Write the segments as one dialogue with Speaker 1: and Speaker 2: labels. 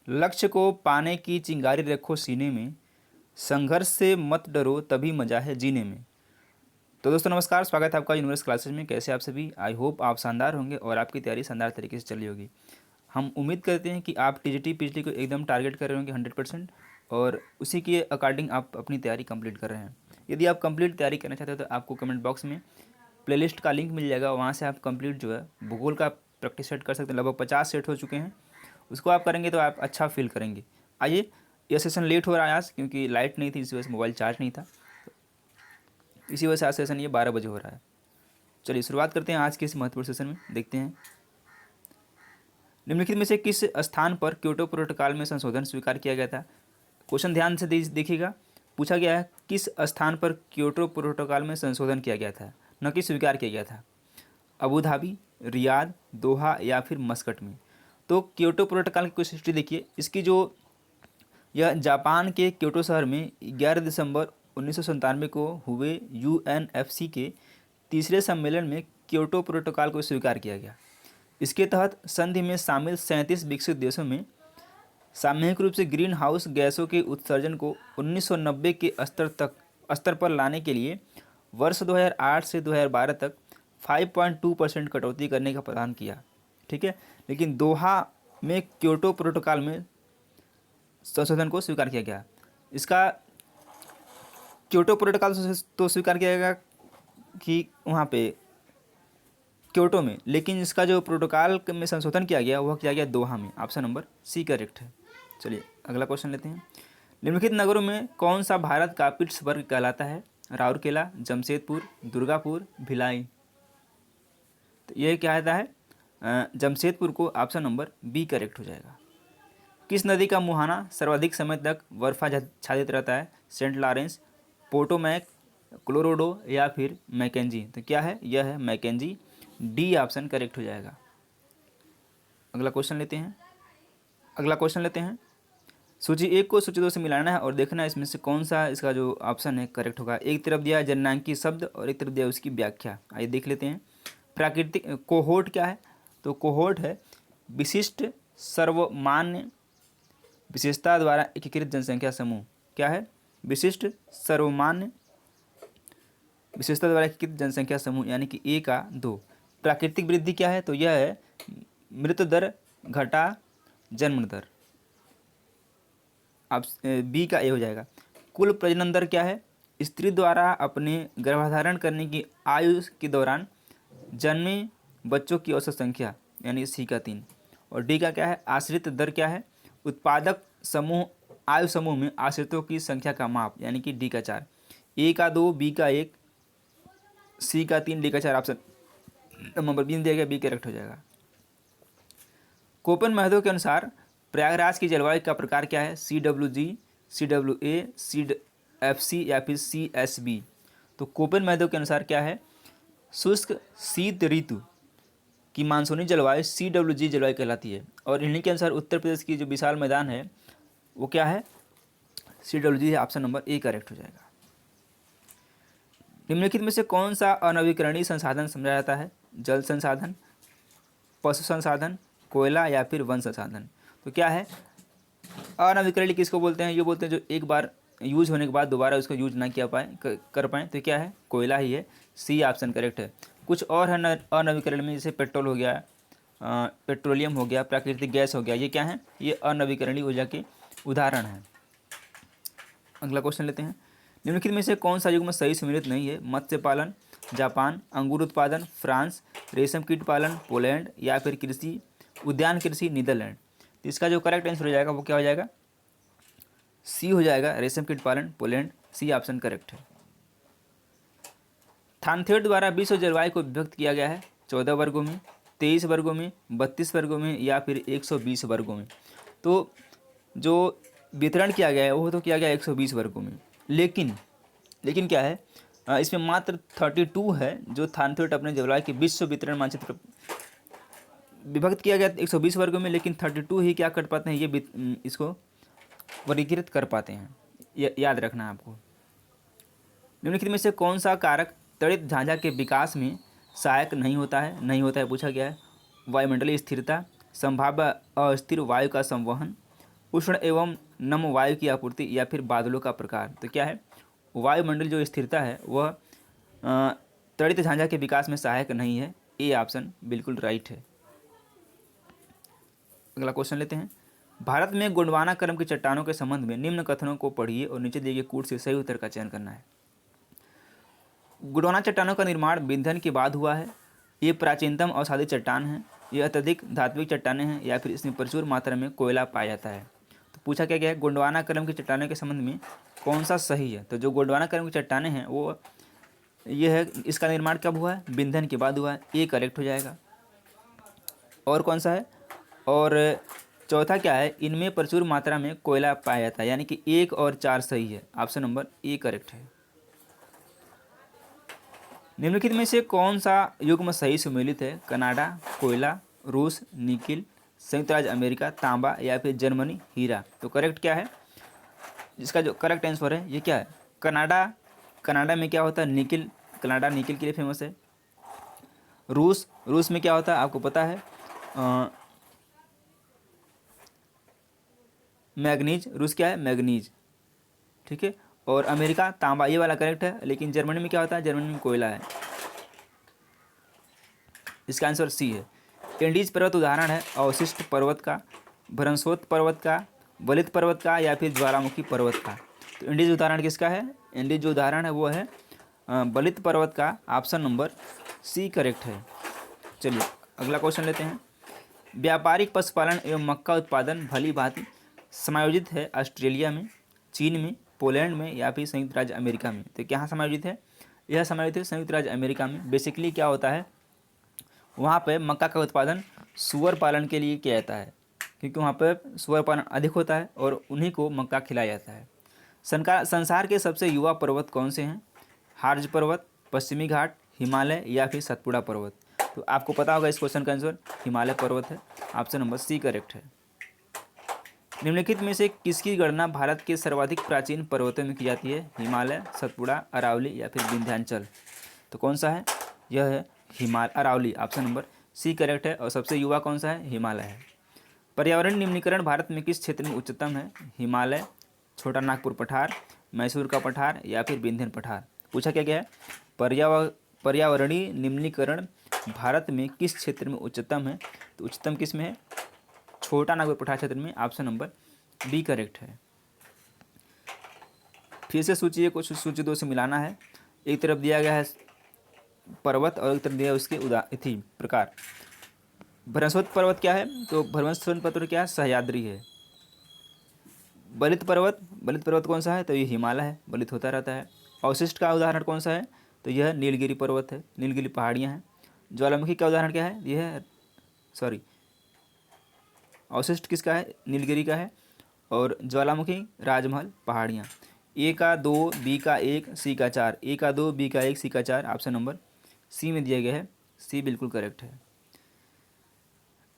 Speaker 1: लक्ष्य को पाने की चिंगारी रखो सीने में, संघर्ष से मत डरो तभी मजा है जीने में। तो दोस्तों नमस्कार, स्वागत है आपका यूनिवर्स क्लासेस में। कैसे आप सभी? आई होप आप शानदार होंगे और आपकी तैयारी शानदार तरीके से चली होगी। हम उम्मीद करते हैं कि आप टीजीटी पीजीटी को एकदम टारगेट कर रहे होंगे 100%, और उसी के अकॉर्डिंग आप अपनी तैयारी कंप्लीट कर रहे हैं। यदि आप कंप्लीट तैयारी करना चाहते हो तो आपको कमेंट बॉक्स में प्लेलिस्ट का लिंक मिल जाएगा, वहाँ से आप कंप्लीट जो है भूगोल का प्रैक्टिस सेट कर सकते हैं। लगभग 50 सेट हो चुके हैं, उसको आप करेंगे तो आप अच्छा फील करेंगे। आइए, यह सेशन लेट हो रहा है आज क्योंकि लाइट नहीं थी, इस वजह से मोबाइल चार्ज नहीं था, इसी वजह से आज सेशन ये 12 बजे हो रहा है। चलिए शुरुआत करते हैं आज के इस महत्वपूर्ण सेशन में। देखते हैं निम्नलिखित में से किस स्थान पर क्योटो प्रोटोकॉल में संशोधन स्वीकार किया गया था। क्वेश्चन ध्यान से देखिएगा। पूछा गया है किस स्थान पर क्योटो प्रोटोकॉल में संशोधन किया गया था, न कि स्वीकार किया गया था। अबू धाबी, रियाद, दोहा या फिर मस्कट में। तो क्योटो प्रोटोकॉल की कुछ हिस्ट्री देखिए। इसकी जो यह जापान के क्योटो शहर में 11 दिसंबर 1997 को हुए यूएनएफसी के तीसरे सम्मेलन में क्योटो प्रोटोकॉल को स्वीकार किया गया। इसके तहत संधि में शामिल 37 विकसित देशों में सामूहिक रूप से ग्रीन हाउस गैसों के उत्सर्जन को 1990 के स्तर पर लाने के लिए वर्ष 2008 से 2012 तक 5.2% कटौती करने का प्रावधान किया। ठीक है, लेकिन दोहा में क्योटो प्रोटोकॉल में संशोधन को स्वीकार किया गया। इसका क्योटो प्रोटोकॉल तो स्वीकार किया गया कि वहाँ पे क्योटो में, लेकिन इसका जो प्रोटोकॉल में संशोधन किया गया वह किया गया दोहा में। ऑप्शन नंबर सी करेक्ट है। चलिए अगला क्वेश्चन लेते हैं। निम्नलिखित नगरों में कौन सा भारत का पिट्सबर्ग कहलाता है। राउरकेला, जमशेदपुर, दुर्गापुर, भिलाई। तो यह क्या कहता है, जमशेदपुर को ऑप्शन नंबर बी करेक्ट हो जाएगा। किस नदी का मुहाना सर्वाधिक समय तक बर्फाच्छादित रहता है। सेंट लॉरेंस, पोटोमैक, कोलोराडो या फिर मैकेंजी। तो क्या है, यह है मैकेंजी। डी ऑप्शन करेक्ट हो जाएगा। अगला क्वेश्चन लेते हैं। सूची 1 को सूची 2 से मिलाना है और देखना है इसमें से कौन सा इसका जो ऑप्शन है करेक्ट होगा। एक तरफ दिया है जननांकी शब्द और एक तरफ दिया है उसकी व्याख्या। आइए देख लेते हैं। प्राकृतिक कोहोर्ट क्या है, तो कोहोर्ट है विशिष्ट सर्वमान्य विशेषता द्वारा एकीकृत जनसंख्या समूह। क्या है, विशिष्ट सर्वमान्य विशेषता द्वारा एकीकृत जनसंख्या समूह, यानी कि ए का 2। प्राकृतिक वृद्धि क्या है, तो यह है मृत्यु दर घटा जन्म दर। अब बी का ए हो जाएगा। कुल प्रजनन दर क्या है, स्त्री द्वारा अपने गर्भधारण करने की आयु के दौरान जन्मे बच्चों की औसत संख्या, यानी सी का 3। और डी का क्या है, आश्रित दर क्या है, उत्पादक समूह आयु समूह में आश्रितों की संख्या का माप, यानी कि डी का 4। ए का 2, बी का 1, सी का 3, डी का 4। ऑप्शन नंबर बी दिया गया, बी करेक्ट हो जाएगा। कोपन महतो के अनुसार प्रयागराज की जलवायु का प्रकार क्या है। CWG, CWA, CFC या फिर CSB। तो कोपन महतो के अनुसार क्या है, शुष्क शीत ऋतु की मानसूनी जलवायु CWG जलवायु कहलाती है। और इन्हीं के अनुसार उत्तर प्रदेश की जो विशाल मैदान है वो क्या है, CWG है। ऑप्शन नंबर ए करेक्ट हो जाएगा। निम्नलिखित में से कौन सा अनवीकरणीय संसाधन समझा जाता है। जल संसाधन, पशु संसाधन, कोयला या फिर वन संसाधन। तो क्या है, अनवीकरणीय किसको बोलते हैं, ये बोलते हैं जो एक बार यूज होने के बाद दोबारा उसको यूज ना किया कर पाएँ। तो क्या है, कोयला ही है। सी ऑप्शन करेक्ट है। कुछ और है अनवीकरण में, जैसे पेट्रोल हो गया, पेट्रोलियम हो गया, प्राकृतिक गैस हो गया, ये क्या है, ये अनवीकरणीय ऊर्जा के उदाहरण हैं। अगला क्वेश्चन लेते हैं। निम्नलिखित में से कौन सा युग्म सही सम्मिलित नहीं है। मत्स्य पालन जापान, अंगूर उत्पादन फ्रांस, रेशम कीट पालन पोलैंड या फिर कृषि उद्यान कृषि नीदरलैंड। तो इसका जो करेक्ट आंसर हो जाएगा वो क्या हो जाएगा, सी हो जाएगा, रेशम कीट पालन पोलैंड। सी ऑप्शन करेक्ट है। थानथेट द्वारा विश्व जलवायु को विभक्त किया गया है 14 वर्गों में, 23 वर्गों में, 32 वर्गों में या फिर 120 वर्गों में। तो जो वितरण किया गया है वो तो किया गया 120 वर्गों में, लेकिन क्या है, इसमें मात्र 32 है जो थानथेट अपने जलवायु के विश्व वितरण मानचित्र विभक्त किया गया 120 वर्गों में, लेकिन 32 ही क्या कर पाते हैं, ये इसको वर्गीकृत कर पाते हैं। याद रखना है आपको। निम्नलिखित में से कौन सा कारक तड़ित झांझा के विकास में सहायक नहीं होता है पूछा गया है। वायुमंडलीय स्थिरता, संभाव्य अस्थिर वायु का संवहन, उष्ण एवं नम वायु की आपूर्ति या फिर बादलों का प्रकार। तो क्या है, वायुमंडल जो स्थिरता है वह तड़ित झांझा के विकास में सहायक नहीं है। ए ऑप्शन बिल्कुल राइट है। अगला क्वेश्चन लेते हैं। भारत में गोंडवाना क्रम की चट्टानों के संबंध में निम्न कथनों को पढ़िए और नीचे दिए गए कूट से सही उत्तर का चयन करना है। गोंडवाना चट्टानों का निर्माण विंध्यन के बाद हुआ है। ये प्राचीनतम अवसादी चट्टान है। ये अत्यधिक धात्विक चट्टानें हैं या फिर इसमें प्रचुर मात्रा में कोयला पाया जाता है। तो पूछा क्या गया है, गोंडवाना क्रम की चट्टानों के संबंध में कौन सा सही है। तो जो गोंडवाना क्रम की चट्टानें हैं वो ये है, इसका निर्माण कब हुआ है, विंध्यन के बाद हुआ है। ये करेक्ट हो जाएगा। और कौन सा है, और चौथा क्या है, इनमें प्रचुर मात्रा में कोयला पाया जाता है, यानी कि 1 और 4 सही है। ऑप्शन नंबर ए करेक्ट है। निम्नलिखित में से कौन सा युग्म सही सुमेलित है, कनाडा कोयला, रूस निकिल, संयुक्त राज्य अमेरिका तांबा या फिर जर्मनी हीरा। तो करेक्ट क्या है, जिसका जो करेक्ट आंसर है ये क्या है, कनाडा। कनाडा में क्या होता है, निकिल, कनाडा निकिल के लिए फेमस है। रूस में क्या होता है आपको पता है, मैग्नीज। रूस क्या है, मैग्नीज, ठीक है। और अमेरिका तांबा, ये वाला करेक्ट है। लेकिन जर्मनी में क्या होता है, जर्मनी में कोयला है। इसका आंसर सी है। एंडीज पर्वत उदाहरण है अवशिष्ट पर्वत का, भ्रंशोत पर्वत का, बलित पर्वत का या फिर ज्वालामुखी पर्वत का। तो एंडीज उदाहरण किसका है, एंडीज जो उदाहरण है वो है बलित पर्वत का। ऑप्शन नंबर सी करेक्ट है। चलिए अगला क्वेश्चन लेते हैं। व्यापारिक पशुपालन एवं मक्का उत्पादन भली भांति समायोजित है ऑस्ट्रेलिया में, चीन में, पोलैंड में या फिर संयुक्त राज्य अमेरिका में। तो कहाँ समायोजित है, यह समायोजित है संयुक्त राज्य अमेरिका में। बेसिकली क्या होता है, वहाँ पे मक्का का उत्पादन सूअर पालन के लिए किया जाता है, क्योंकि वहाँ पे सूअर पालन अधिक होता है और उन्हीं को मक्का खिलाया जाता है। संसार के सबसे युवा पर्वत कौन से हैं, हार्ज पर्वत, पश्चिमी घाट, हिमालय या फिर सतपुड़ा पर्वत। तो आपको पता होगा इस क्वेश्चन का आंसर हिमालय पर्वत है। ऑप्शन नंबर सी करेक्ट है। निम्नलिखित में से किसकी गणना भारत के सर्वाधिक प्राचीन पर्वतों में की जाती है, हिमालय, सतपुड़ा, अरावली या फिर विंध्याचल। तो कौन सा है, यह है Aravalli. Option number C correct है। और सबसे युवा कौन सा है, हिमालय है। पर्यावरण निम्नीकरण भारत में किस क्षेत्र में उच्चतम है, हिमालय, छोटा नागपुर पठार, मैसूर का पठार या फिर विंध्यन पठार। पूछा क्या गया है, पर्यावरणीय निम्नीकरण भारत में किस क्षेत्र में उच्चतम है। तो उच्चतम किस में है, छोटा नागपुर पठार क्षेत्र में। ऑप्शन नंबर बी करेक्ट है। फिर से सूची को सूची 2 से मिलाना है। एक तरफ दिया गया है पर्वत और एक तरफ दिया उसके प्रकार। भ्रंशोत पर्वत क्या है, तो भ्रंशोत पर्वत क्या है, सह्याद्री है। बलित पर्वत कौन सा है, तो ये हिमालय है, बलित होता रहता है। अवशिष्ट का उदाहरण कौन सा है, तो यह नीलगिरी पर्वत है, नीलगिरी पहाड़ियाँ हैं। ज्वालामुखी का उदाहरण क्या है, यह है अवशिष्ट किसका है, नीलगिरी का है। और ज्वालामुखी, राजमहल, पहाड़ियाँ। ए का 2, बी का 1, सी का 4। ए का 2, बी का 1, सी का 4। ऑप्शन नंबर सी में दिया गया है, सी बिल्कुल करेक्ट है।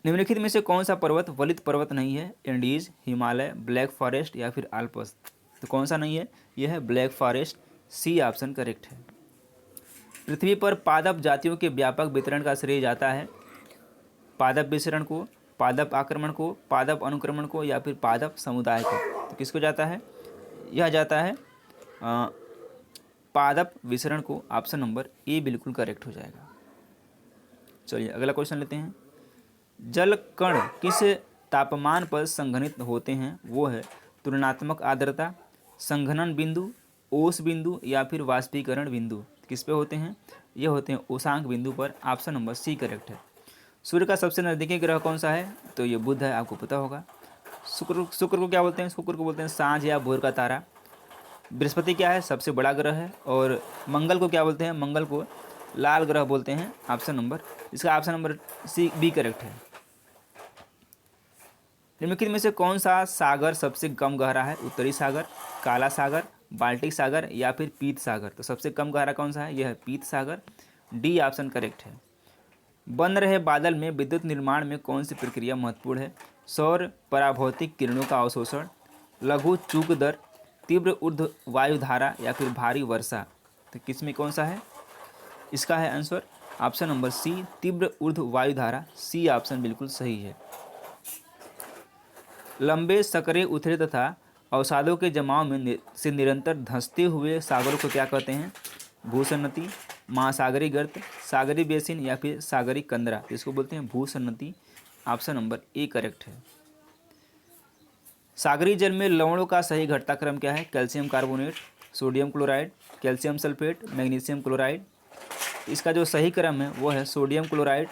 Speaker 1: निम्नलिखित में से कौन सा पर्वत वलित पर्वत नहीं है, एंडीज, हिमालय, ब्लैक फॉरेस्ट या फिर आल्प्स। तो कौन सा नहीं है, यह है Black Forest. C option correct है। पृथ्वी पर पादप जातियों के व्यापक वितरण का श्रेय जाता है पादप विचरण को, पादप आक्रमण को, पादप अनुक्रमण को या फिर पादप समुदाय को। तो किसको जाता है, यह जाता है पादप विचरण को। ऑप्शन नंबर ए बिल्कुल करेक्ट हो जाएगा। चलिए अगला क्वेश्चन लेते हैं। जल कण किस तापमान पर संघनित होते हैं, वो है तुलनात्मक आर्द्रता, संघनन बिंदु, ओस बिंदु या फिर वाष्पीकरण बिंदु। किस पे होते हैं, ये होते हैं ओसांक बिंदु पर। ऑप्शन नंबर सी करेक्ट है। सूर्य का सबसे नज़दीकी ग्रह कौन सा है, तो ये बुध है, आपको पता होगा। शुक्र को क्या बोलते हैं, शुक्र को बोलते हैं सांझ या भोर का तारा। बृहस्पति क्या है, सबसे बड़ा ग्रह है। और मंगल को क्या बोलते हैं, मंगल को लाल ग्रह बोलते हैं। ऑप्शन नंबर इसका option number C B correct है। निम्नलिखित में से कौन सा सागर सबसे कम गहरा है, उत्तरी सागर, काला सागर, बाल्टिक सागर या फिर पीत सागर। तो सबसे कम गहरा कौन सा है, यह है पीत सागर। डी ऑप्शन करेक्ट है। बन रहे बादल में विद्युत निर्माण में कौन सी प्रक्रिया महत्वपूर्ण है, सौर पराभौतिक किरणों का अवशोषण, लघु चूक दर, तीव्र ऊर्ध्व वायुधारा या फिर भारी वर्षा। तो किस में कौन सा है, इसका है आंसर ऑप्शन नंबर सी, तीव्र ऊर्ध्व वायुधारा। सी ऑप्शन बिल्कुल सही है। लंबे सकरे उथले तथा अवसादों के जमाव में से निरंतर धंसते हुए सागरों को क्या कहते हैं? भूसन्नति, महासागरीय गर्त, सागरीय बेसिन या फिर सागरीय कंदरा, इसको बोलते हैं भूसन्नति। ऑप्शन नंबर ए करेक्ट है। सागरीय जल में लवणों का सही घटता क्रम क्या है? Calcium carbonate, sodium chloride, calcium sulphate, magnesium chloride. इसका जो सही क्रम है वो है सोडियम क्लोराइड,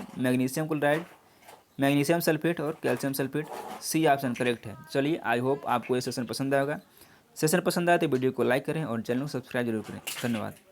Speaker 1: मैग्नीशियम सल्फेट और calcium sulphate. C option correct है। चलिए, आई होप आपको ये सेशन पसंद आएगा। सेशन पसंद आए तो वीडियो को लाइक करें और चैनल को सब्सक्राइब जरूर करें। धन्यवाद।